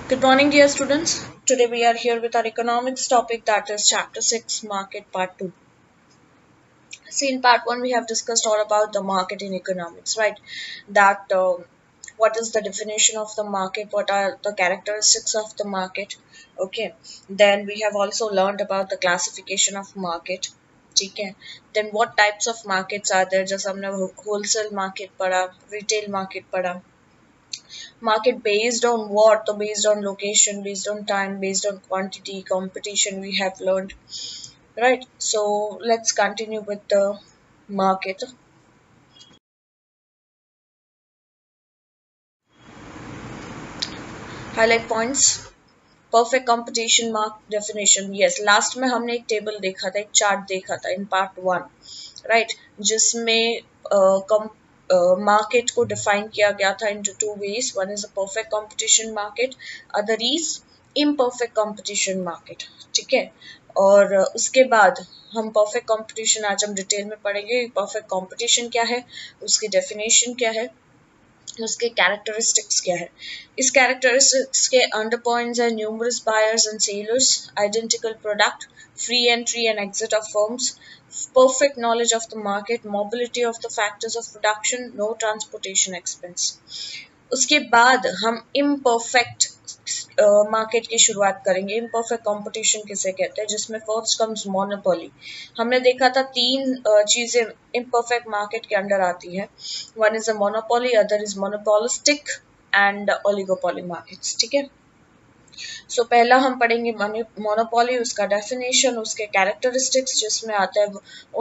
Good morning, dear students. Today we are here with our economics topic, that is chapter 6, market part 2. See, in part 1 we have discussed all about the market in economics, right? That what is the definition of the market, what are the characteristics of the market. Okay, then we have also learned about the classification of market. ठीक है, then what types of markets are there, जैसे हमने wholesale market पढ़ा, retail market पढ़ा, market based on what? So based on location, based on time, based on quantity, competition, we have learned, right? So let's continue with the market. Highlight points. Perfect competition mark definition. Yes, last में हमने एक table देखा था, एक chart देखा था in part 1, right, जिसमें market को डिफाइन किया गया था into two ways. One is a perfect competition market, other is imperfect competition market. ठीक है, और उसके बाद हम परफेक्ट कंपटीशन आज हम डिटेल में पढ़ेंगे. परफेक्ट कंपटीशन क्या है, उसकी डेफिनेशन क्या है, उसके कैरेक्टरिस्टिक्स क्या है. इस कैरेक्टरिस्टिक्स के अंडर पॉइंट्स है numerous buyers and sellers, identical product, free entry and exit of firms, perfect knowledge of the market, mobility of the factors of production, no transportation expense. उसके बाद हम इम्परफेक्ट मार्केट की शुरुआत करेंगे. Imperfect competition किसे कहते हैं, जिसमें फर्स्ट कम्स मोनोपोली. हमने देखा था तीन चीजें इम्परफेक्ट मार्केट के अंडर आती है. One is a monopoly, other is monopolistic and oligopoly markets. ठीक है, सो पहला हम पढ़ेंगे मोनोपोली, उसका डेफिनेशन, उसके कैरेक्टरिस्टिक्स, जिसमें आता है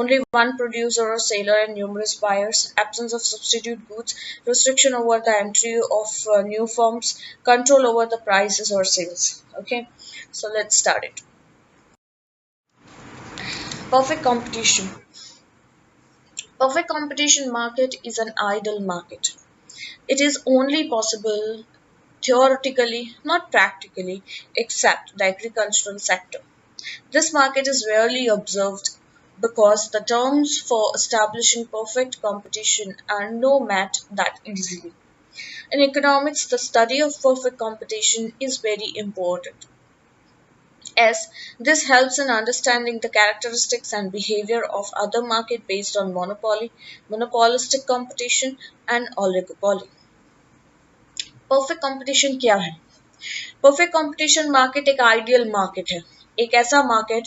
ओनली वन प्रोड्यूसर और seller and numerous buyers, absence of substitute goods, restriction over the entry of new firms, control over the prices और sales. Okay, so let's start it. Perfect competition. Perfect competition market is an ideal market. It is only possible theoretically, not practically, except the agricultural sector. This market is rarely observed because the terms for establishing perfect competition are not met that easily. In economics, the study of perfect competition is very important, as this helps in understanding the characteristics and behavior of other market based on monopoly, monopolistic competition, and oligopoly. Perfect competition क्या है? Perfect competition market एक ideal market है, एक ऐसा market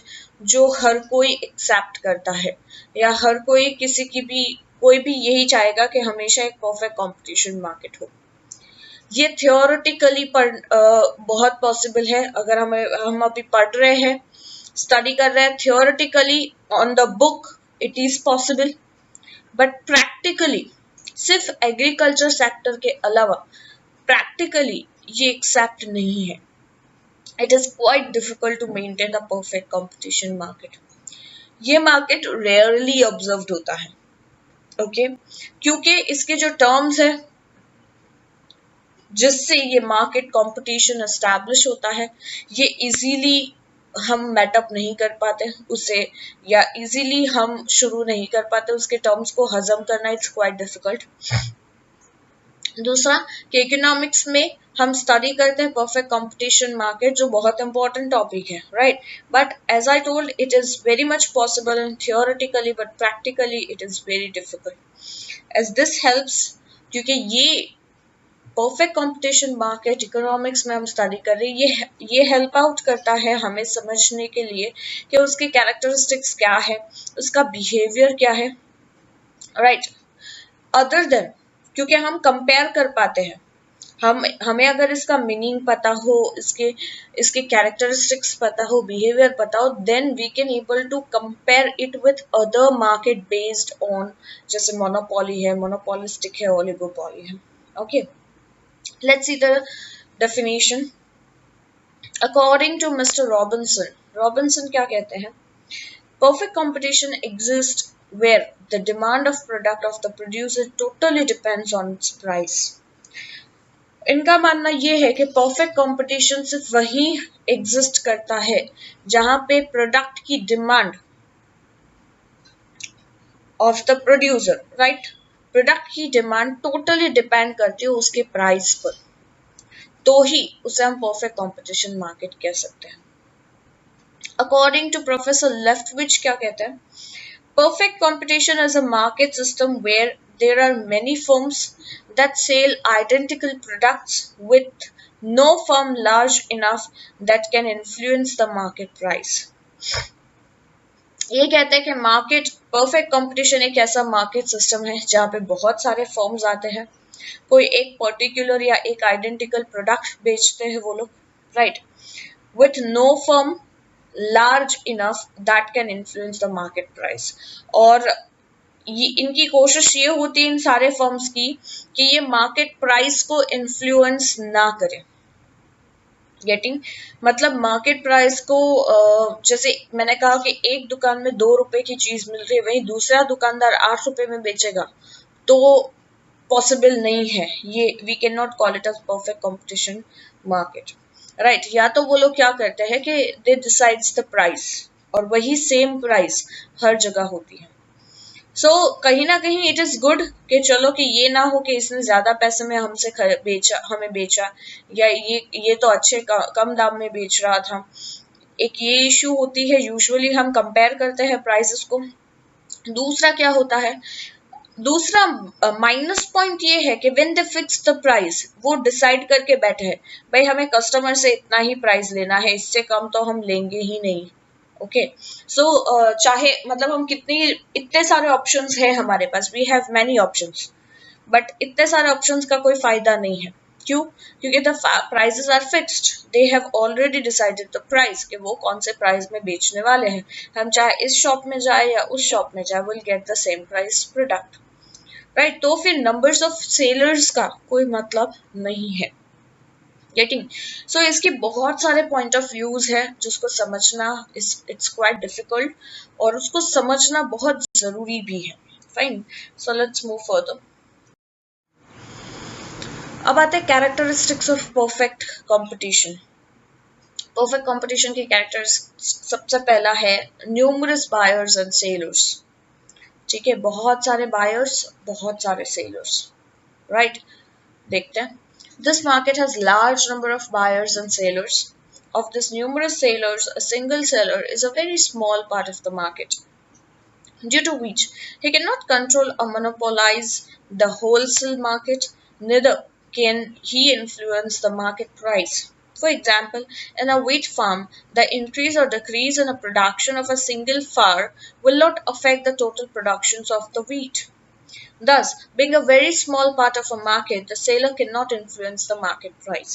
जो हर कोई accept करता है, या हर कोई किसी की भी कोई भी यही चाहेगा कि हमेशा एक परफेक्ट कंपटीशन मार्केट हो. ये थियोरेटिकली बहुत पॉसिबल है. अगर हम अभी पढ़ रहे हैं, स्टडी कर रहे हैं, theoretically on the book it is possible, but practically सिर्फ एग्रीकल्चर सेक्टर के अलावा प्रैक्टिकली ये एक्सेप्ट नहीं है. It is quite difficult to maintain a perfect competition market. ये मार्केट रेयरली ऑब्जर्व्ड होता है. ओके, क्योंकि इसके जो टर्म्स है जिससे ये मार्केट कंपटीशन एस्टैब्लिश होता है, ये इजीली हम मेटअप नहीं कर पाते उसे, या इजीली हम शुरू नहीं कर पाते उसके टर्म्स को हजम करना. It's quite difficult. दूसरा कि इकोनॉमिक्स में हम स्टडी करते हैं परफेक्ट कंपटीशन मार्केट, जो बहुत इंपॉर्टेंट टॉपिक है, right, but as I told it is very much possible in theoretically, but practically it is very difficult. As this helps, क्योंकि ये परफेक्ट कंपटीशन मार्केट इकोनॉमिक्स में हम study कर रहे हैं, ये हेल्प आउट करता है हमें समझने के लिए कि उसके कैरेक्टरिस्टिक्स क्या है, उसका बिहेवियर क्या है, राइट. अदर देन, क्योंकि हम कंपेयर कर पाते हैं, हमें अगर इसका मीनिंग पता हो, इसके इसके कैरेक्टरिस्टिक्स पता हो, बिहेवियर पता हो, then we can able to compare it with other market based on, जैसे मोनोपोली है, मोनोपोलिस्टिक है, ओलिगोपोली है. Okay, let's see the definition. According to mister Robinson क्या कहते हैं? Perfect competition exists where the demand of product of the producer totally depends on its price. इनका मानना ये है कि परफेक्ट कंपटीशन सिर्फ वही एग्जिस्ट करता है जहां पे प्रोडक्ट की demand of the producer, right, product की डिमांड टोटली डिपेंड करती है उसके प्राइस पर. तो ही उसे हम परफेक्ट कंपटीशन मार्केट कह सकते हैं। अकॉर्डिंग टू प्रोफेसर लेफ्टविच क्या कहते हैं, perfect competition is a market system where there are many firms that sell identical products with no firm large enough that can influence the market price. ये कहते हैं कि मार्केट परफेक्ट कंपटीशन एक ऐसा market system है जहाँ पे बहुत सारे फर्म्स आते हैं, कोई एक पर्टिकुलर या एक आइडेंटिकल प्रोडक्ट बेचते हैं वो लोग, right, with no firm large enough that can influence the market price. और इनकी कोशिश ये होती है इन सारे फर्म्स की कि ये मार्केट प्राइस को इन्फ्लुएंस ना करें। गेटिंग, मतलब मार्केट प्राइस को जैसे मैंने कहा कि एक दुकान में 2 रुपए की चीज मिल रही है, वही दूसरा दुकानदार 8 रुपए में बेचेगा, तो पॉसिबल नहीं है ये। We can not call it as perfect competition market, right. या तो वो लोग क्या करते हैं कि दे डिसाइड्स द प्राइस, और वही सेम प्राइस हर जगह होती है। सो कहीं ना कहीं इट इज गुड कि चलो कि ये ना हो कि इसने ज्यादा पैसे में हमसे हमें बेचा, या ये तो अच्छे कम दाम में बेच रहा था। एक ये इश्यू होती है, यूजुअली हम कंपेयर करते हैं प्राइसेस को। दूसरा क्या होता है, दूसरा माइनस पॉइंट ये है कि when they fix the price, वो डिसाइड करके बैठे हैं भाई हमें कस्टमर से इतना ही प्राइस लेना है, इससे कम तो हम लेंगे ही नहीं। ओके, सो चाहे मतलब हम कितनी, इतने सारे ऑप्शंस है हमारे पास, we have many options, but इतने सारे ऑप्शंस का कोई फायदा नहीं है। क्यों? क्योंकि the prices are fixed, they have already decided the price कि वो कौन से प्राइस में बेचने वाले हैं। हम चाहे इस शॉप में जाए या उस शॉप में जाए, will get the same price product, right. तो फिर नंबर्स ऑफ सेलर्स का कोई मतलब नहीं है। गेटिंग, सो इसके बहुत सारे पॉइंट ऑफ व्यूज है जिसको समझना इट्स क्वाइट डिफिकल्ट, और उसको समझना बहुत जरूरी भी है। Fine, so let's move further. अब आते हैं characteristics of perfect competition. Perfect competition की कैरेक्टर्स, सबसे पहला है न्यूमरस बायर्स एंड सेलर्स। ठीक है, बहुत सारे बायर्स, बहुत सारे सेलर्स, राइट। देखते हैं। This market has large number of buyers and sellers. Of this numerous sellers, a single seller is a very small part of the market, due to which he cannot control or monopolize the wholesale market, neither can he influence the market price. For example, in a wheat farm, the increase or decrease in the production of a single farm will not affect the total productions of the wheat. Thus, being a very small part of a market, the seller cannot influence the market price.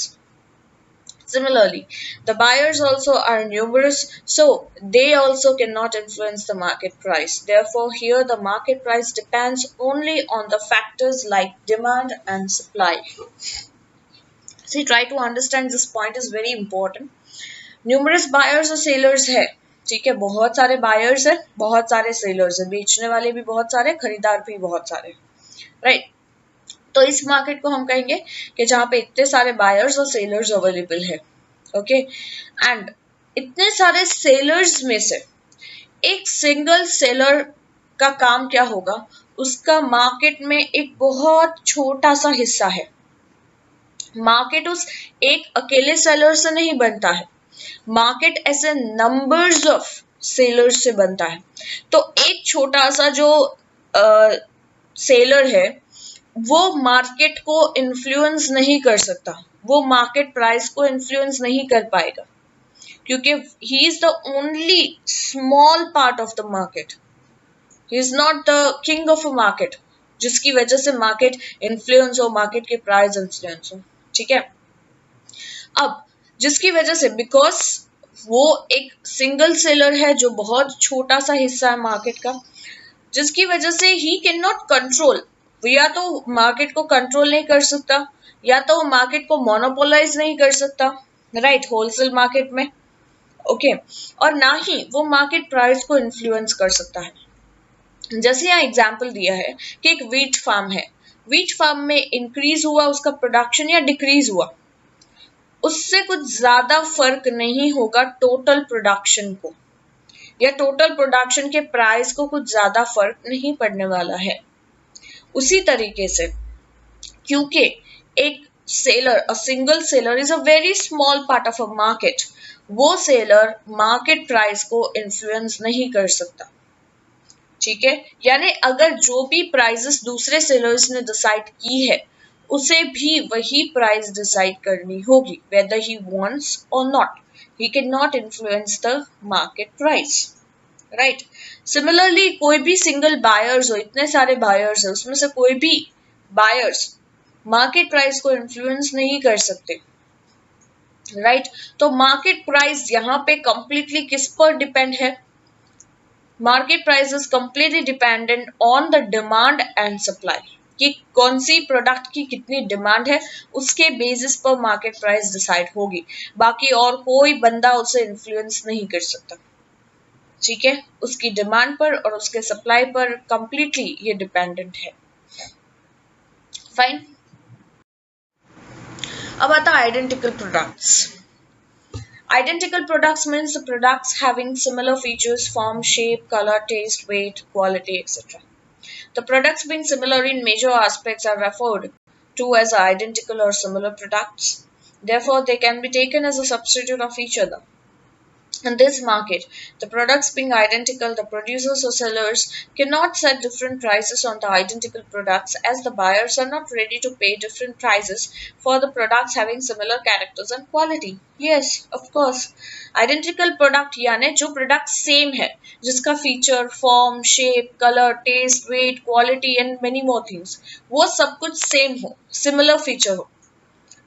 Similarly, the buyers also are numerous, so they also cannot influence the market price. Therefore, here the market price depends only on the factors like demand and supply. See, try to understand this point is very important. Numerous buyers और sellers है, ठीक है, बहुत सारे buyers है, बहुत सारे sellers है, बेचने वाले भी बहुत सारे, खरीदार भी बहुत सारे, राइट। तो इस मार्केट को हम कहेंगे कि जहां पे इतने सारे बायर्स और सेलर्स अवेलेबल है। ओके, एंड इतने सारे सेलर्स में से एक सिंगल सेलर का काम क्या होगा, उसका मार्केट में एक बहुत छोटा सा हिस्सा है। मार्केट उस एक अकेले सेलर से नहीं बनता है, मार्केट ऐसे नंबर्स ऑफ सेलर्स से बनता है। तो एक छोटा सा जो सेलर है वो मार्केट को इन्फ्लुएंस नहीं कर सकता, वो मार्केट प्राइस को इन्फ्लुएंस नहीं कर पाएगा, क्योंकि he is the only small part of the market, he is not the king of a market जिसकी वजह से मार्केट इन्फ्लुएंस हो, मार्केट के प्राइस इन्फ्लुएंस हो। ठीक है, अब जिसकी वजह से, बिकॉज वो एक सिंगल सेलर है जो बहुत छोटा सा हिस्सा है मार्केट का, जिसकी वजह से ही कैन नॉट कंट्रोल, या तो मार्केट को कंट्रोल नहीं कर सकता, या तो वो मार्केट को मोनोपोलाइज नहीं कर सकता, राइट, होलसेल मार्केट में। ओके, और ना ही वो मार्केट प्राइस को इन्फ्लुएंस कर सकता है। जैसे यहाँ एग्जाम्पल दिया है कि एक व्हीट फार्म है, व्हीट फार्म में इंक्रीज हुआ उसका प्रोडक्शन या डिक्रीज हुआ, उससे कुछ ज्यादा फर्क नहीं होगा टोटल प्रोडक्शन को, या टोटल प्रोडक्शन के प्राइस को कुछ ज्यादा फर्क नहीं पड़ने वाला है। उसी तरीके से क्योंकि एक seller, a single seller is a very small part of a market. वो सेलर मार्केट प्राइस को इन्फ्लुएंस नहीं कर सकता. ठीक है, यानी अगर जो भी प्राइसेस दूसरे सेलर्स ने डिसाइड की है उसे भी वही प्राइस डिसाइड करनी होगी, वेदर ही वांट्स और not. He can not influence the market price, right. Similarly कोई भी सिंगल बायर्स हो, इतने सारे बायर्स है, उसमें से कोई भी बायर्स मार्केट प्राइस को इन्फ्लुएंस नहीं कर सकते, राइट. तो मार्केट प्राइस यहाँ पे कंप्लीटली किस पर डिपेंड है? Market price is completely dependent on the demand and supply, कि कौन सी प्रोडक्ट की कितनी डिमांड है, उसके बेसिस पर मार्केट प्राइस डिसाइड होगी. बाकी और कोई बंदा उसे इन्फ्लुएंस नहीं कर सकता. ठीक है, उसकी डिमांड पर और उसके सप्लाई पर कंप्लीटली ये डिपेंडेंट है. फाइन. अब आता है identical products. Identical products means the products having similar features, form, shape, color, taste, weight, quality, etc. The products being similar in major aspects are referred to as identical or similar products. Therefore, they can be taken as a substitute of each other. In this market, the products being identical, the producers or sellers cannot set different prices on the identical products, as the buyers are not ready to pay different prices for the products having similar characters and quality. Yes, of course. Identical product यानी जो product same है, जिसका feature, form, shape, color, taste, weight, quality and many more things, वो सब कुछ same हो, similar feature हो,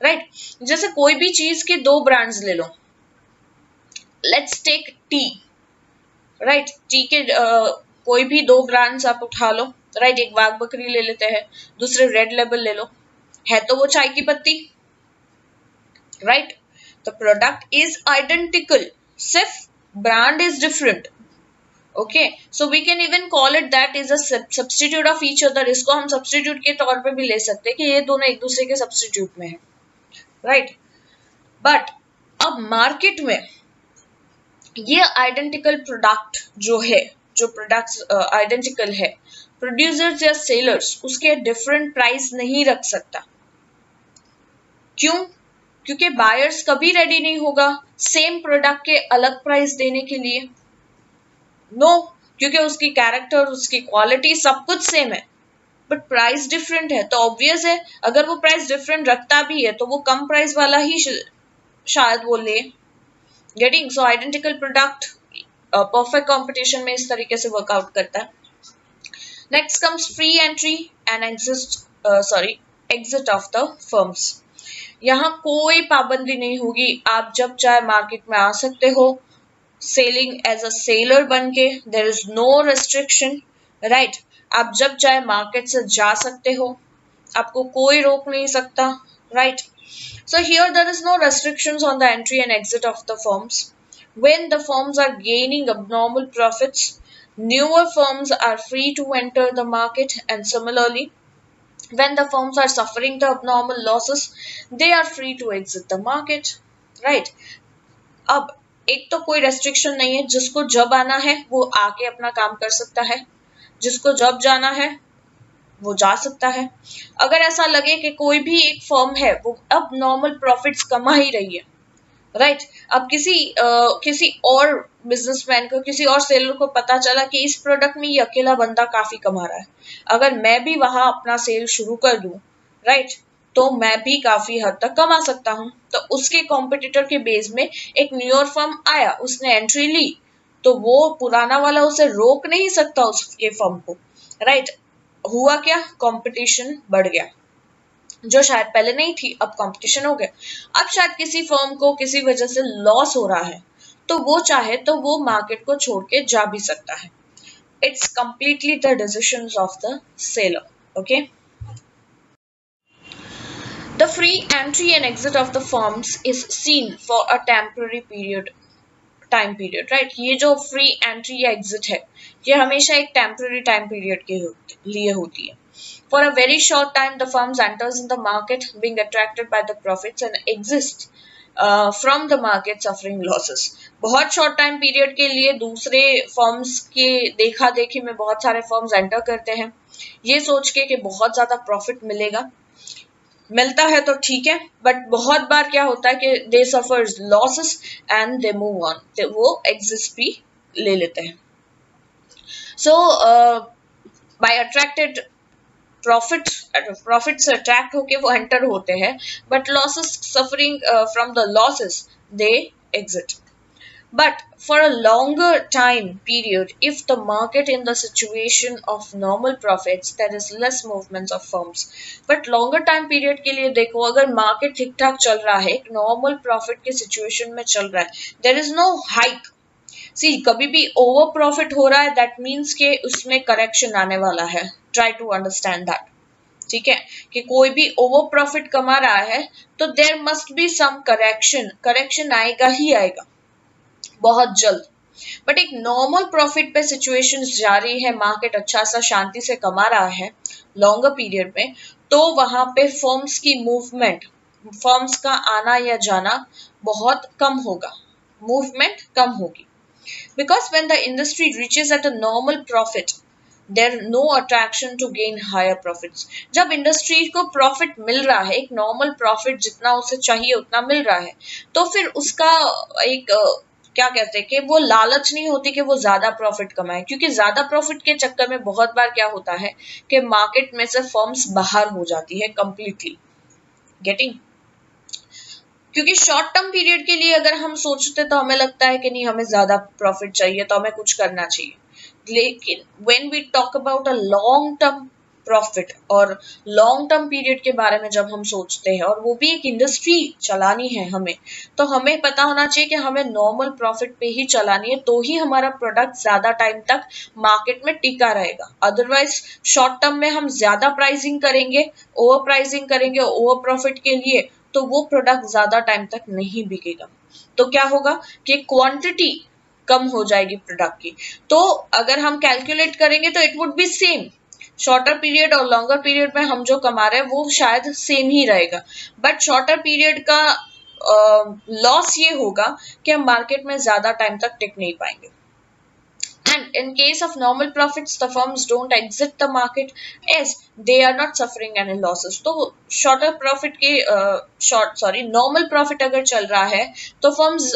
right? जैसे कोई भी चीज के दो brands ले लो. Let's take tea, right. Tea के कोई भी दो ब्रांड्स आप उठा लो, राइट. एक वाघ बकरी ले लेते हैं, दूसरे रेड लेबल ले लो, है तो वो चाय की पत्ती, right. The product is identical, सिर्फ brand is different. Okay, so we can even call it that is a substitute of each other. इसको हम सब्स्टिट्यूट के तौर पे भी ले सकते हैं कि ये दोनों एक दूसरे के सब्स्टिट्यूट में है, राइट. बट अब मार्केट में ये आइडेंटिकल प्रोडक्ट जो है, जो प्रोडक्ट्स आइडेंटिकल है, प्रोड्यूसर्स या सेलर्स उसके डिफरेंट प्राइस नहीं रख सकता. क्यों? क्योंकि बायर्स कभी रेडी नहीं होगा सेम प्रोडक्ट के अलग प्राइस देने के लिए. नो, क्योंकि उसकी कैरेक्टर, उसकी क्वालिटी सब कुछ सेम है, बट प्राइस डिफरेंट है. तो ऑब्वियस है अगर वो प्राइस डिफरेंट रखता भी है तो वो कम प्राइस वाला ही शायद वो ले. गेटिंग. सो आइडेंटिकल प्रोडक्ट परफेक्ट कंपटीशन में इस तरीके से वर्कआउट करता है. Next comes free entry and exit of the firms. यहाँ कोई पाबंदी नहीं होगी, आप जब चाहे मार्केट में आ सकते हो सेलिंग एज अ सेलर बन के. There is no restriction, right. आप जब चाहे मार्केट से जा सकते हो, आपको कोई रोक नहीं सकता, right. So here there is no restrictions on the entry and exit of the firms. When the firms are gaining abnormal profits, newer firms are free to enter the market, and similarly, when the firms are suffering the abnormal losses, they are free to exit the market. Right? अब एक तो कोई restriction नहीं है, जिसको जब आना है वो आके अपना काम कर सकता है, जिसको जब जाना है वो जा सकता है. अगर ऐसा लगे कि कोई भी एक फर्म है वो अब नॉर्मल प्रॉफिट्स कमा ही रही है, राइट. अब किसी और बिजनेसमैन को, किसी और सेलर को पता चला कि इस प्रोडक्ट में ये अकेला बंदा काफी कमा रहा है, अगर मैं भी वहां अपना सेल शुरू कर दूं, राइट, तो मैं भी काफी हद तक कमा सकता हूं. तो उसके कॉम्पिटिटर के बेस में एक न्यूअर फर्म आया, उसने एंट्री ली, तो वो पुराना वाला उसे रोक नहीं सकता उसके फर्म को, राइट. हुआ क्या? कंपटीशन बढ़ गया, जो शायद पहले नहीं थी, अब कंपटीशन हो गया. अब शायद किसी फर्म को किसी वजह से लॉस हो रहा है, तो वो चाहे तो वो मार्केट को छोड़ के जा भी सकता है. It's completely the decisions of the seller. Okay. The free entry and exit of the firms is seen for a temporary time period, right. ये जो फ्री एंट्री या एग्जिट है, ये हमेशा एक टेम्पररी टाइम पीरियड के लिए होती है. For a very short time, the firms enters in the market, being attracted by the profits, and exist from the market suffering losses. बहुत short time period के लिए दूसरे firms के देखा देखी में बहुत सारे firms enter करते हैं, ये सोच के कि बहुत ज्यादा profit मिलेगा. मिलता है तो ठीक है, बट बहुत बार क्या होता है कि they suffers losses and they move on, वो एग्जिट भी ले लेते हैं. सो बाय अट्रैक्टेड प्रॉफिट से अट्रैक्ट होके वो एंटर होते हैं, but losses suffering from the losses they exit. But for a longer time period, if the market in the situation of normal profits, there is less movements of firms. But longer time period के लिए देखो, अगर market ठीक ठाक चल रहा है, एक normal profit के situation में चल रहा है, there is no hike. See, कभी भी over profit हो रहा है, that means कि उसमें correction आने वाला है. Try to understand that. ठीक है, कि कोई भी ओवर प्रॉफिट कमा रहा है तो there must be some correction आएगा ही आएगा बहुत जल्द. बट एक नॉर्मल प्रॉफिट पे सिचुएशन जा रही है, मार्केट अच्छा सा शांति से कमा रहा है लॉन्गर पीरियड में, तो वहां पे फर्म्स की मूवमेंट, फर्म्स का आना या जाना बहुत कम होगा, मूवमेंट कम होगी. Because when the industry reaches at a normal profit, there no attraction to gain higher profits. जब इंडस्ट्री को प्रॉफिट मिल रहा है, एक नॉर्मल प्रॉफिट जितना उसे चाहिए उतना मिल रहा है, तो फिर उसका एक क्या कहते हैं कि वो लालच नहीं होती कि वो ज्यादा प्रॉफिट कमाए, क्योंकि ज्यादा प्रॉफिट के चक्कर में बहुत बार क्या होता है कि मार्केट में से फर्म्स बाहर हो जाती है कंप्लीटली. गेटिंग, क्योंकि शॉर्ट टर्म पीरियड के लिए अगर हम सोचते तो हमें लगता है कि नहीं हमें ज्यादा प्रॉफिट चाहिए तो हमें कुछ करना चाहिए, लेकिन when we talk about a long term profit और लॉन्ग टर्म पीरियड के बारे में जब हम सोचते हैं, और वो भी एक इंडस्ट्री चलानी है हमें, तो हमें पता होना चाहिए कि हमें नॉर्मल प्रॉफिट पे ही चलानी है, तो ही हमारा प्रोडक्ट ज्यादा टाइम तक मार्केट में टिका रहेगा. अदरवाइज शॉर्ट टर्म में हम ज्यादा प्राइसिंग करेंगे, ओवर प्रॉफिट के लिए, तो वो प्रोडक्ट ज्यादा टाइम तक नहीं बिकेगा. तो क्या होगा कि क्वांटिटी कम हो जाएगी प्रोडक्ट की. तो अगर हम कैलकुलेट करेंगे तो it would be same, shorter period और लॉन्गर पीरियड में हम जो कमा रहे हैं वो शायद सेम ही रहेगा, बट शॉर्टर पीरियड का लॉस ये होगा कि हम मार्केट में ज्यादा टाइम तक टिक नहीं पाएंगे. And in case of normal profits, the firms don't exit the market as they are not suffering any losses. तो shorter profit के normal profit अगर चल रहा है तो firms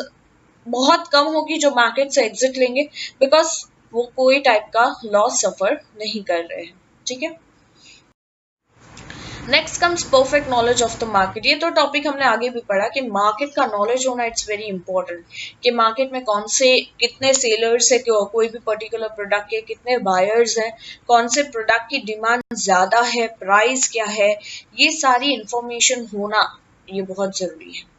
बहुत कम होगी जो मार्केट से एग्जिट लेंगे, बिकॉज वो कोई टाइप का लॉस सफर नहीं कर रहे हैं. ठीक है, next comes perfect knowledge of the market. ये तो टॉपिक हमने आगे भी पढ़ा कि मार्केट का नॉलेज होना इट्स वेरी इंपॉर्टेंट, कि मार्केट में कौन से कितने सेलर्स है, कोई भी पर्टिकुलर प्रोडक्ट के कितने बायर्स हैं, कौन से प्रोडक्ट की डिमांड ज्यादा है, प्राइस क्या है, ये सारी इंफॉर्मेशन होना ये बहुत जरूरी है.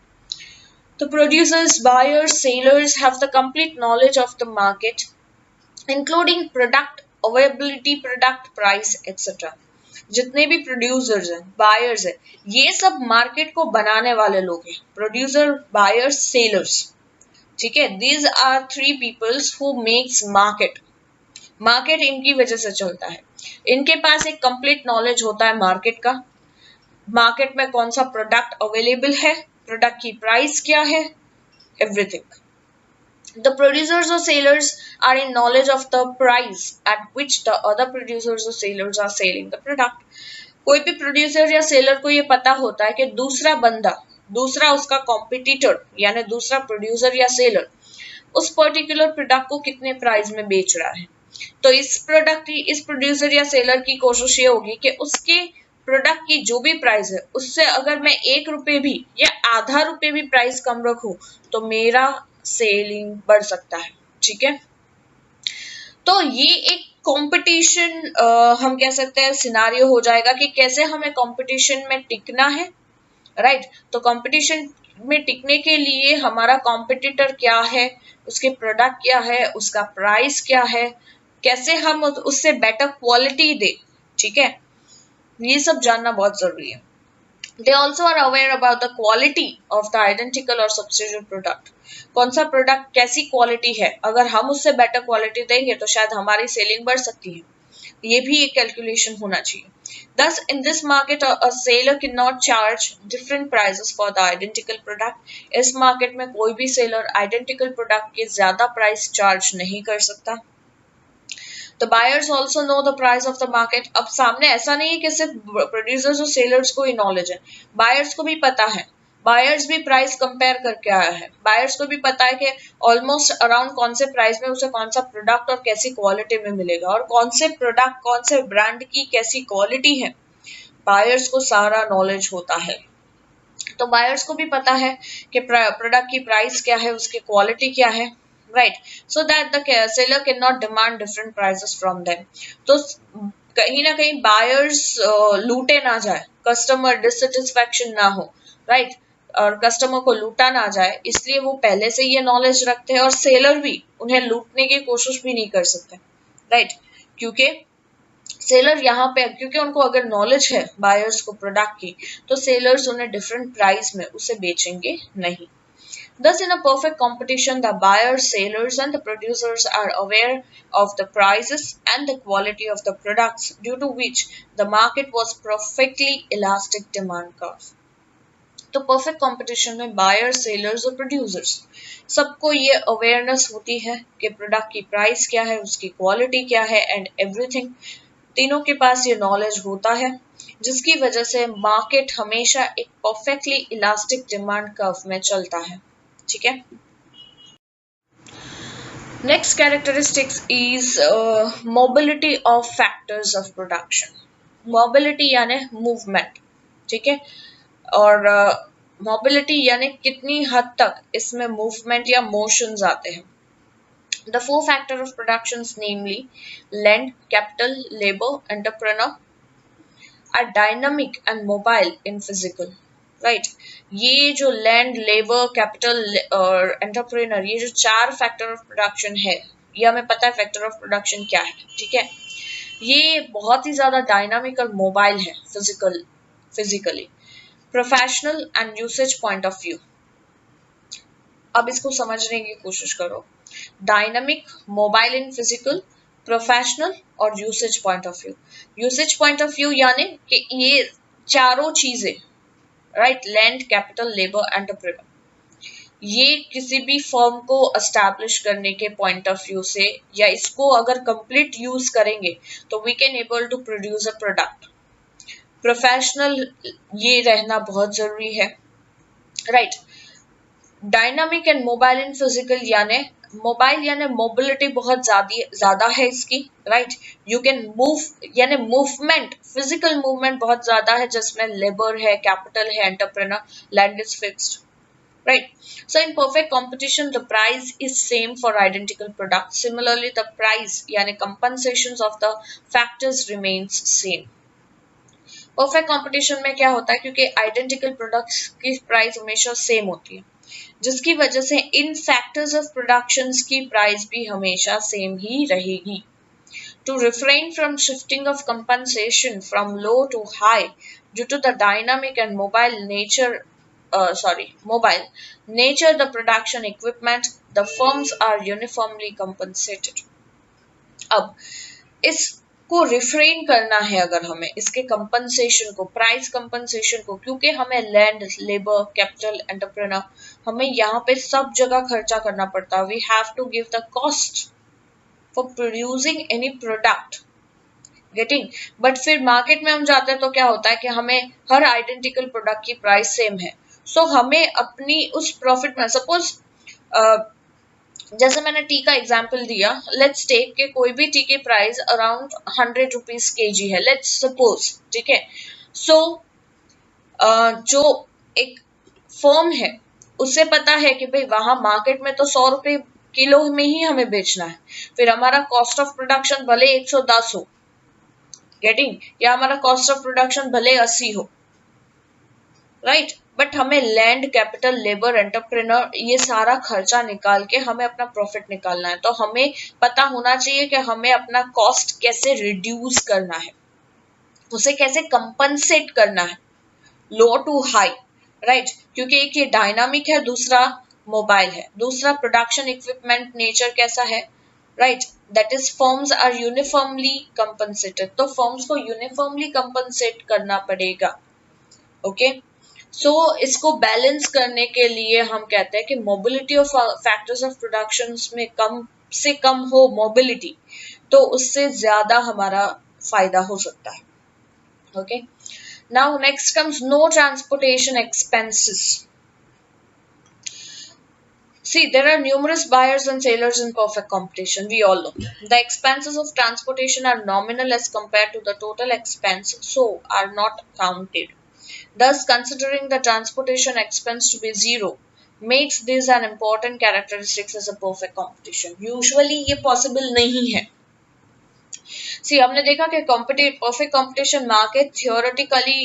तो producers, buyers, sailors have the complete knowledge of the market, including product availability, product price, etc. जितने भी प्रोड्यूसर्स हैं, बायर्स हैं, ये सब मार्केट को बनाने वाले लोग हैं. Producer, buyers, sellers. ठीक है, these are three peoples who makes market. Market इनकी वजह से चलता है. इनके पास एक कंप्लीट नॉलेज होता है मार्केट का, मार्केट में कौन सा प्रोडक्ट अवेलेबल है, प्रोडक्ट की प्राइस क्या है, everything. The producers or sailors are in knowledge of the price at which the other producers or sailors are selling the product. कोई भी प्रोड्यूसर या सेलर को ये पता होता है कि दूसरा बंदा, दूसरा उसका कॉम्पिटिटर यानी दूसरा प्रोड्यूसर या सेलर उस पर्टिकुलर प्रोडक्ट को कितने प्राइस में बेच रहा है. तो इस प्रोड्यूसर या सेलर की कोशिश ये होगी कि उसके प्रोडक्ट की जो भी प्राइस है उससे अगर मैं ₹1 भी या आधा रुपये भी प्राइस कम रखूं तो मेरा सेलिंग बढ़ सकता है. ठीक है, तो ये एक कंपटीशन हम कह सकते हैं सिनारियो हो जाएगा कि कैसे हमें कंपटीशन में टिकना है. राइट, तो कंपटीशन में टिकने के लिए हमारा कॉम्पिटिटर क्या है, उसके प्रोडक्ट क्या है, उसका प्राइस क्या है, कैसे हम उससे बेटर क्वालिटी दे. ठीक है, ये सब जानना बहुत जरूरी है. They also are aware about the quality of the identical or substitute product. कौन सा प्रोडक्ट कैसी क्वालिटी है, अगर हम उससे बेटर क्वालिटी देंगे तो शायद हमारी सेलिंग बढ़ सकती है. ये भी एक कैलकुलेशन होना चाहिए. Thus, in this market, a seller cannot charge different prices for the identical product. इस मार्केट में कोई भी सेलर आइडेंटिकल प्रोडक्ट के ज्यादा प्राइस चार्ज नहीं कर सकता. The buyers also know the price of the market. अब सामने ऐसा नहीं है कि सिर्फ प्रोड्यूसर्स और सेलर्स को ही नॉलेज है, बायर्स को भी पता है, बायर्स भी प्राइस कंपेयर करके आया है, बायर्स को भी पता है कि ऑलमोस्ट अराउंड कौन से प्राइस में उसे कौन सा प्रोडक्ट और कैसी क्वालिटी में मिलेगा, और कौन से प्रोडक्ट कौन से ब्रांड की कैसी क्वालिटी है, बायर्स को सारा नॉलेज होता है। तो बायर्स को भी पता है कि प्रोडक्ट की प्राइस क्या है, उसकी क्वालिटी क्या है, right, so that the seller can not demand different prices from them. तो कहीं ना कहीं बायर्स लूटे ना जाए, कस्टमर डिससेटिस्फैक्शन ना हो, राइट, और कस्टमर को लूटा ना जाए, इसलिए वो पहले से ये नॉलेज रखते हैं, और सेलर भी उन्हें लूटने की कोशिश भी नहीं कर सकते, राइट, क्योंकि सेलर यहाँ पे, क्योंकि उनको अगर नॉलेज है बायर्स को प्रोडक्ट की, तो सेलर्स उन्हें डिफरेंट प्राइस में उसे बेचेंगे नहीं। Thus, in a perfect competition, the buyers, sellers, and the producers are aware of the prices and the quality of the products, due to which the market was perfectly elastic demand curve. तो perfect competition में buyer, sellers और producers सबको ये awareness होती है कि product की price क्या है, उसकी क्वालिटी क्या है, एंड एवरीथिंग, तीनों के पास ये नॉलेज होता है, जिसकी वजह से मार्केट हमेशा एक परफेक्टली इलास्टिक डिमांड कर्व में चलता है, ठीक है। Next characteristics is mobility of factors of production. Mobility यानी मूवमेंट, ठीक है, और मोबिलिटी यानी कितनी हद तक इसमें मूवमेंट या मोशंस आते हैं। The four factors of productions, namely land, capital, labor, entrepreneur, are dynamic and mobile in physical, right? ये जो land, labor, capital और entrepreneur, ये जो चार factor of production है, ये हमें पता है factor of production क्या है, ठीक है। ये बहुत ही ज्यादा डायनामिक और मोबाइल है physically. Professional and usage point of view, अब इसको समझने की कोशिश करो। Dynamic, mobile in physical, professional और usage point of view. Usage point of view यानी कि ये चारों चीजें, right, land, capital, labour, entrepreneur, ये किसी भी फर्म को एस्टैब्लिश करने के पॉइंट ऑफ व्यू से, या इसको अगर कंप्लीट यूज करेंगे तो we can able to produce a product. Professional ये रहना बहुत जरूरी है, right. Dynamic and mobile in physical यानी मोबाइल यानी मोबिलिटी बहुत ज्यादा है इसकी, राइट। यू कैन मूव यानी मूवमेंट, फिजिकल मूवमेंट बहुत ज्यादा है, जिसमें लेबर है, कैपिटल है, entrepreneur, land is fixed, right? So in perfect competition, the price is same for identical products. Similarly, the price यानी compensations of the factors remains same. Perfect competition में क्या होता है, क्योंकि identical products की price हमेशा same होती है, जिसकी वजह से इन factors of productions की price भी हमेशा same ही रहेगी. To refrain from shifting of compensation from low to high due to the dynamic and mobile nature the production equipment, the firms are uniformly compensated. अब इसको रिफ्रेन करना है अगर हमें, इसके कंपनसेशन को, प्राइस कंपनसेशन को, क्योंकि हमें लैंड, लेबर, कैपिटल, एंटरप्रेन्योर, हमें यहाँ पे सब जगह खर्चा करना पड़ता है। We have to give the cost for producing any product, getting, but फिर मार्केट में हम जाते हैं तो क्या होता है कि हमें हर आइडेंटिकल प्रोडक्ट की प्राइस सेम है, सो हमें अपनी उस प्रॉफिट में, सपोज जैसे मैंने टी का एग्जांपल दिया, लेट्स टेक के कोई भी टी की प्राइस अराउंड 100 रुपीज केजी है, लेट्स सपोज, ठीक है। सो जो एक फर्म है उसे पता है कि भाई वहां मार्केट में तो 100 रुपए किलो में ही हमें बेचना है, फिर हमारा कॉस्ट ऑफ प्रोडक्शन भले 110 हो, गेटिंग, या हमारा कॉस्ट ऑफ प्रोडक्शन भले 80 हो, राइट, बट हमें लैंड, कैपिटल, लेबर, एंटरप्रेन्योर, ये सारा खर्चा निकाल के हमें अपना प्रॉफिट निकालना है। तो हमें पता होना चाहिए कि हमें अपना कॉस्ट कैसे रिड्यूस करना है, उसे कैसे कंपनसेट करना है, लो टू हाई, राइट, क्योंकि एक ये डायनामिक है, दूसरा मोबाइल है, दूसरा प्रोडक्शन इक्विपमेंट नेचर कैसा है, right, that is firms are uniformly compensated, तो फर्म्स को यूनिफॉर्मली कंपनसेट करना पड़ेगा, ओके। सो इसको बैलेंस करने के लिए हम कहते हैं कि mobility of factors of production में कम से कम हो मोबिलिटी, तो उससे ज्यादा हमारा फायदा हो सकता है. Okay. Now next comes no transportation expenses. See, there are numerous buyers and sellers in perfect competition. We all know. The expenses of transportation are nominal as compared to the total expense, so are not counted. Thus, considering the transportation expense to be zero makes this an important characteristic as a perfect competition. Usually ये possible नहीं है. See, हमने देखा कि perfect competition market theoretically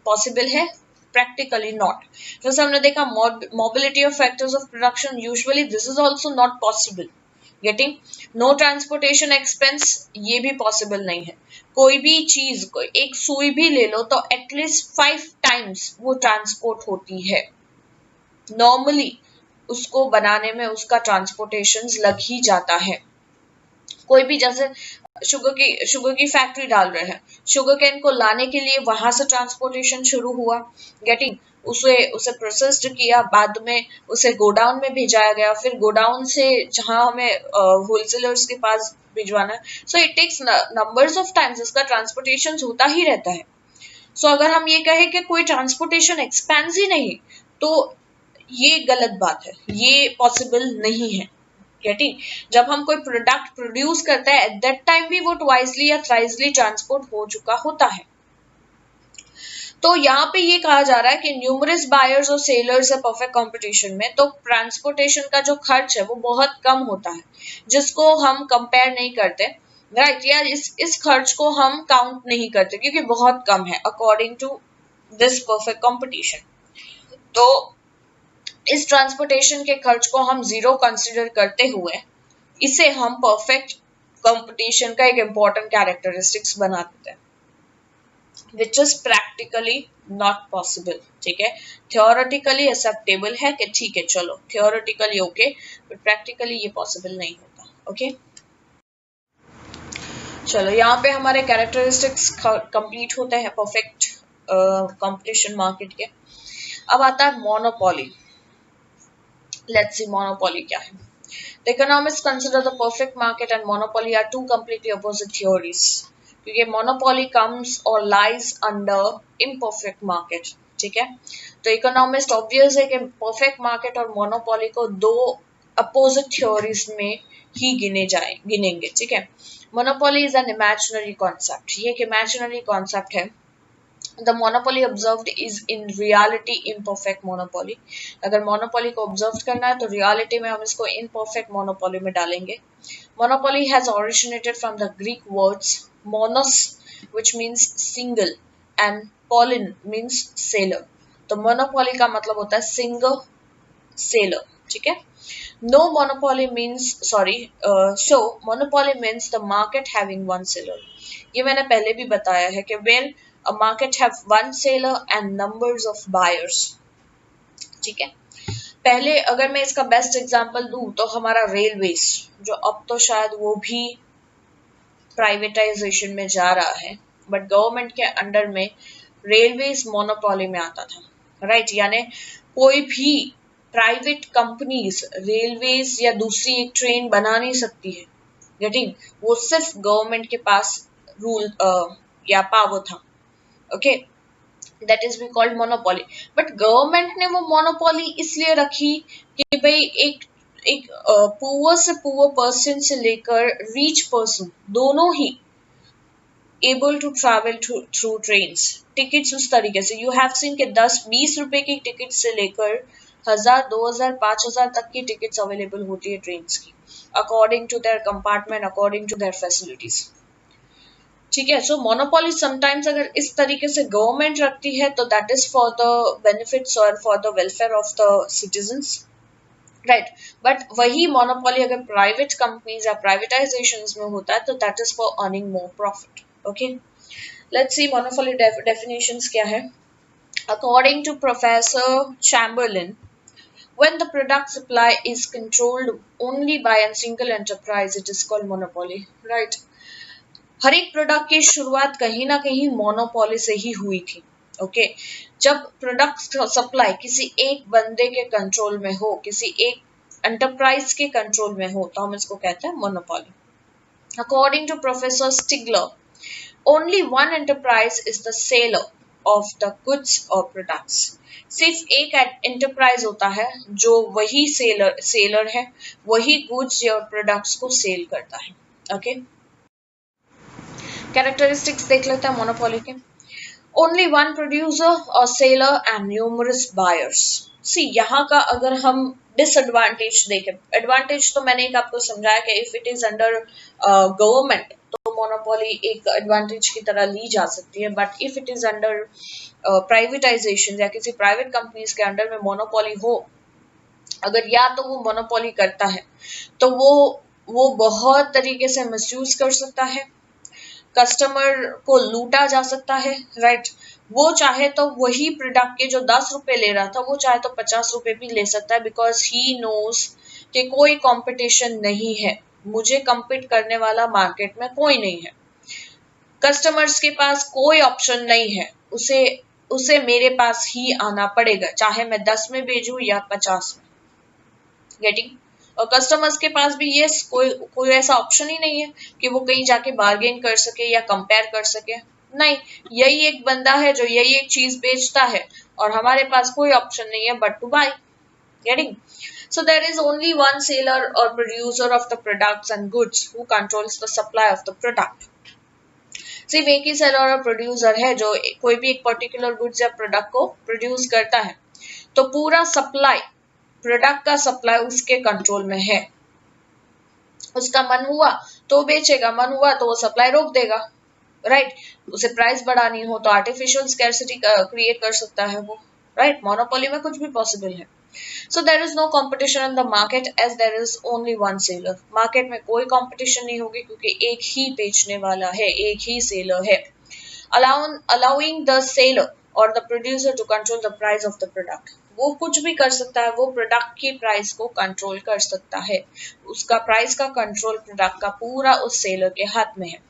possible है, practically not. जैसे हमने देखा mobility of factors of production, usually this is also not possible. Getting. No transportation expense, ये भी पॉसिबल नहीं है. कोई भी चीज, कोई एक सुई भी ले लो तो एटलीस्ट 5 टाइम्स वो ट्रांसपोर्ट होती है नॉर्मली. उसको बनाने में उसका ट्रांसपोर्टेशन लग ही जाता है. कोई भी जैसे शुगर की फैक्ट्री डाल रहे हैं, शुगर केन को लाने के लिए वहां से ट्रांसपोर्टेशन शुरू हुआ. गेटिंग. उसे उसे प्रोसेस्ड किया, बाद में उसे गोडाउन में भेजाया गया, फिर गोडाउन से जहां हमें होलसेलर्स के पास भिजवाना है. So it takes numbers of times, इसका ट्रांसपोर्टेशन होता ही रहता है. सो अगर हम ये कहें कि कोई ट्रांसपोर्टेशन एक्सपेंस ही नहीं, तो ये गलत बात है, ये पॉसिबल नहीं है. गेटिंग. जब हम कोई प्रोडक्ट प्रोड्यूस करते हैं, एट दैट टाइम भी वो ट्वाइसली या थ्राइसली ट्रांसपोर्ट हो चुका होता है. तो यहाँ पे ये कहा जा रहा है कि न्यूमरस बायर्स और सेलर्स है परफेक्ट कंपटीशन में, तो ट्रांसपोर्टेशन का जो खर्च है वो बहुत कम होता है, जिसको हम कंपेयर नहीं करते. राइट. या इस खर्च को हम काउंट नहीं करते क्योंकि बहुत कम है according to this perfect competition. तो इस ट्रांसपोर्टेशन के खर्च को हम जीरो कंसिडर करते हुए इसे हम परफेक्ट कंपटीशन का एक इंपॉर्टेंट कैरेक्टरिस्टिक्स बना देते हैं, which is practically not possible. ठीक है. थियोरेटिकली एक्सेप्टेबल है कि ठीक है चलो थियोरेटिकली ओके, बट प्रैक्टिकली ये पॉसिबल नहीं होता. ओके. चलो यहाँ पे हमारे कैरेक्टरिस्टिक्स कंप्लीट होते हैं परफेक्ट कंपटीशन मार्केट के. अब आता है मोनोपोली. Let's see monopoly क्या है. The economists consider the perfect market and monopoly are two completely opposite theories. क्योंकि monopoly comes or lies under imperfect market. ठीक है. तो इकोनॉमिस्ट ऑब्वियस है कि परफेक्ट मार्केट और मोनोपोली को दो अपोजिट थ्योरीज में ही गिनेंगे. ठीक है. Monopoly is an imaginary concept. ये एक इमेजिनरी कॉन्सेप्ट है. The monopoly observed is in reality imperfect monopoly. अगर monopoly को observe करना है तो reality में हम इसको imperfect monopoly में डालेंगे. Monopoly has originated from the Greek words monos, which means single, and polyn means sailor. तो monopoly का मतलब होता है single sailor. ठीक है. No monopoly means so monopoly means the market having one seller. ये मैंने पहले भी बताया है कि where a market have one seller and numbers of buyers. ठीक है. पहले अगर मैं इसका बेस्ट एग्जांपल दूं तो हमारा रेलवेज, जो अब तो शायद वो भी प्राइवेटाइजेशन में जा रहा है, बट गवर्नमेंट के अंडर में रेलवेज मोनोपोली में आता था. राइट. यानी कोई भी प्राइवेट कंपनीज रेलवेज या दूसरी एक ट्रेन बना नहीं सकती है. गेटिंग. वो सिर्फ गवर्नमेंट के पास रूल या पावर था. Okay. That is be called monopoly. But government ने वो मोनोपोली इसलिए रखी कि भाई एक एक पुअर से पुअर पर्सन से लेकर रिच पर्सन दोनों ही able to travel through trains. Tickets उस तरीके से यू हैव सीन कि 10-20 रुपए की टिकट से लेकर 1000, 2000, 5000 तक की टिकट्स अवेलेबल होती है ट्रेन्स की, according to their compartment, according to their facilities. ठीक है. सो मोनोपोली समटाइम्स अगर इस तरीके से गवर्नमेंट रखती है तो that is for the benefits और for the welfare of the citizens. Right. But वही मोनोपोली अगर प्राइवेट कंपनीज या प्राइवेटाइजेशन में होता है तो that is for earning more profit. Okay. Let's see monopoly definitions क्या है. According to professor Chamberlin, when the product supply is controlled only by a single enterprise, it is called monopoly. Right. हर एक product की शुरुआत कहीं ना कहीं monopoly से ही हुई थी. ओके. जब प्रोडक्ट सप्लाई किसी एक बंदे के कंट्रोल में हो, किसी एक एंटरप्राइज के कंट्रोल में हो, तो हम इसको कहते हैं monopoly. According to Professor Stigler, only one enterprise is the seller of the goods or products. सिर्फ एक एंटरप्राइज होता है जो वही सेलर है, वही गुड्स या प्रोडक्ट्स को सेल करता है. ओके, कैरेक्टरिस्टिक्स देख लेते हैं मोनोपोली के. Only one producer or seller and numerous buyers. See, यहाँ का अगर हम डिसएडवांटेज देखें, एडवांटेज तो मैंने एक आपको समझाया कि if it is under government तो मोनोपोली एक एडवांटेज की तरह ली जा सकती है, but if it is under privatisation या किसी प्राइवेट कंपनीज के अंडर में मोनोपोली हो, अगर या तो वो मोनोपोली करता है तो वो बहुत तरीके से मिसयूज कर सकता है, कस्टमर को लूटा जा सकता है, राइट. वो चाहे तो वही प्रोडक्ट के जो 10 रुपए ले रहा था वो चाहे तो 50 रुपए भी ले सकता है, बिकॉज ही नोज कि कोई कंपटीशन नहीं है, मुझे compete करने वाला मार्केट में कोई नहीं है, कस्टमर्स के पास कोई ऑप्शन नहीं है, उसे मेरे पास ही आना पड़ेगा, चाहे मैं 10 में भेजूं या 50 में. गेटिंग. और कस्टमर्स के पास भी ये कोई ऐसा ऑप्शन ही नहीं है कि वो कहीं जाके बार्गेन कर सके या कंपेयर कर सके. नहीं, यही एक बंदा है जो यही एक चीज बेचता है और हमारे पास कोई ऑप्शन नहीं है but to buy. Getting. So there is only one seller or producer of the products and goods who controls the supply of the product. सिर्फ एक ही सेलर और प्रोड्यूसर है जो कोई भी एक पर्टिकुलर गुड्स या प्रोडक्ट को प्रोड्यूस करता है, तो पूरा सप्लाई, प्रोडक्ट का सप्लाई उसके कंट्रोल में है. उसका मन हुआ तो बेचेगा, मन हुआ तो वो सप्लाई रोक देगा, राइट. उसे प्राइस बढ़ानी हो तो आर्टिफिशियल स्कैर्सिटी क्रिएट कर सकता है वो, राइट. मोनोपोली में कुछ भी पॉसिबल है. So there is no competition in the market as there is only one seller. Market में कोई कंपटीशन नहीं होगी क्योंकि एक ही बेचने वाला है, एक ही सेलर है. Allowing the seller or the producer to control the price of the product. वो कुछ भी कर सकता है, वो प्रोडक्ट की प्राइस को कंट्रोल कर सकता है, उसका प्राइस का कंट्रोल प्रोडक्ट का पूरा उस सेलर के हाथ में है.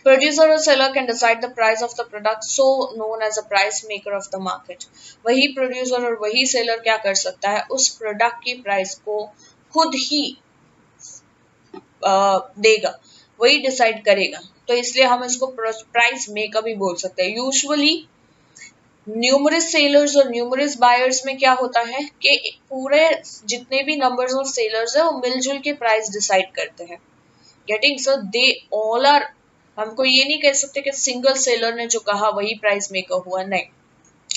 Producer or seller can decide the price of the product, so known as a price maker of the market. वही producer और वही seller क्या कर सकता है, उस प्रोडक्ट की प्राइस को खुद ही देगा, वही डिसाइड करेगा, तो इसलिए हम इसको प्राइस मेकर भी बोल सकते हैं. यूजुअली न्यूमरस सेलर्स और न्यूमरस बायर्स में क्या होता है कि पूरे जितने भी नंबर्स ऑफ सेलर्स है वो मिलजुल के प्राइस डिसाइड करते हैं. Getting. So they all are, हमको ये नहीं कह सकते कि सिंगल सेलर ने जो कहा वही प्राइस मेकर हुआ, नहीं,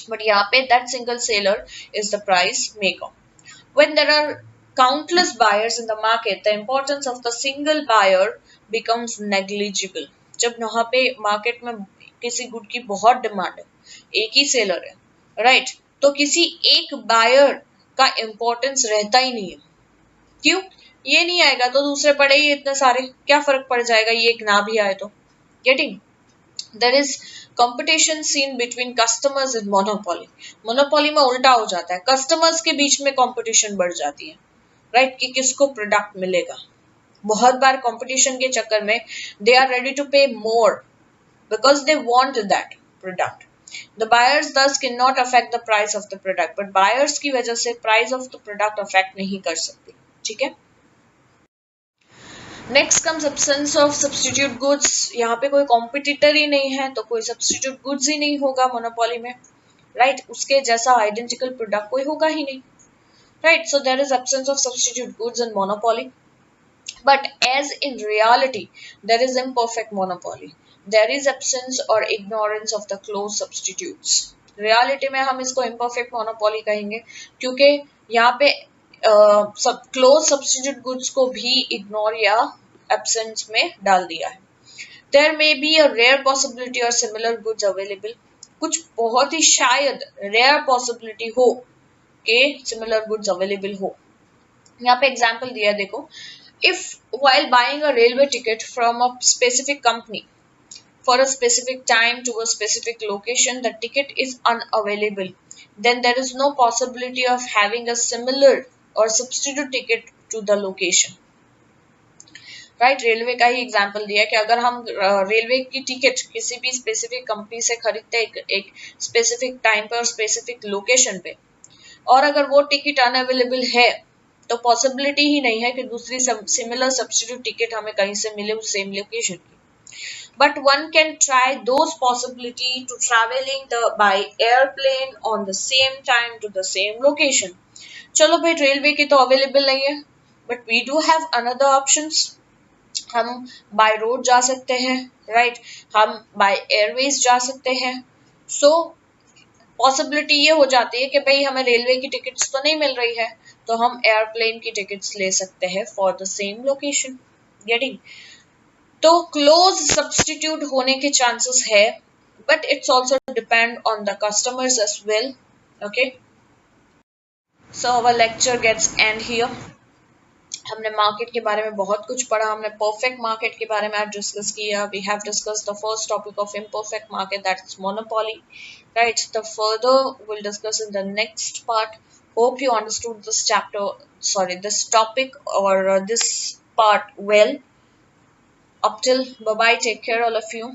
बट यहाँ पे that single seller is the price maker. When there are countless buyers in the market, the importance of the single buyer becomes negligible. जब यहाँ पे मार्केट में किसी गुड की बहुत डिमांड है, एक ही सेलर है, राइट, तो किसी एक बायर का इंपॉर्टेंस रहता ही नहीं है. क्यों? ये नहीं आएगा तो दूसरे पड़े ही इतने सारे, क्या फर्क पड़ जाएगा ये एक ना भी आए तो. Getting. There is competition seen between customers in monopoly. Monopoly में उल्टा हो जाता है, कस्टमर्स के बीच में कंपटीशन बढ़ जाती है, राइट, कि किसको प्रोडक्ट मिलेगा. बहुत बार कंपटीशन के चक्कर में दे आर रेडी टू पे more because they want that product. The buyers thus cannot affect the price of the product, but buyers की वजह से price of the product affect नहीं कर सकती. ठीक है. Next comes absence of substitute goods. यहाँ पे कोई कॉम्पिटिटर ही नहीं है तो कोई सब्स्टिट्यूट गुड्स ही नहीं होगा मोनोपोली में, राइट. उसके जैसा आइडेंटिकल प्रोडक्ट कोई होगा ही नहीं, right. So there is absence of substitute goods in monopoly, but as in reality there is imperfect monopoly. There is absence और ignorance of the close substitutes. Reality में हम इसको इम्परफेक्ट मोनोपोली कहेंगे क्योंकि यहाँ पे सब क्लोज सब्स्टिट्यूट गुड्स को भी इग्नोर या एब्सेंस में डाल दिया है. There may be a rare possibility और सिमिलर गुड्स अवेलेबल. कुछ बहुत ही शायद रेयर पॉसिबिलिटी हो कि सिमिलर गुड्स अवेलेबल हो. यहाँ पे एग्जांपल दिया देखो. If while buying a railway ticket from a specific company for a specific time to a specific location, the ticket is unavailable, then there is no possibility of having a similar or substitute ticket to the location. Right. Railway का ही example दिया कि अगर हम railway की ticket किसी भी specific company से खरीदते हैं एक स्पेसिफिक टाइम पे और स्पेसिफिक लोकेशन पे, और अगर वो टिकट अनअवेलेबल है तो पॉसिबिलिटी ही नहीं है कि दूसरी सिमिलर सब्स्टिट्यूट टिकट हमें कहीं से मिले उस सेम लोकेशन की. But one can try those possibility to traveling by airplane on the same time to the same location. चलो भाई रेलवे की तो अवेलेबल नहीं है, but we do have another options. हम बाय रोड जा सकते हैं, राइट हम बाय एयरवेज जा सकते हैं. सो पॉसिबिलिटी ये हो जाती है कि भाई हमें रेलवे की टिकट्स तो नहीं मिल रही है, तो हम एयरप्लेन की टिकट्स ले सकते हैं for the same location. Getting. तो क्लोज सब्स्टिट्यूट होने के चांसेस है, but it's also depend on the customers as well. Okay, so our lecture gets end here. हमने मार्केट के बारे में बहुत कुछ पढ़ा. हमने परफेक्ट मार्केट के बारे में आज डिस्कस किया. We have discussed the first topic of imperfect market, that is monopoly, right. The further will discuss in the next part. Hope you understood this chapter, sorry, this topic or this part well. Up till bye bye, take care all of you.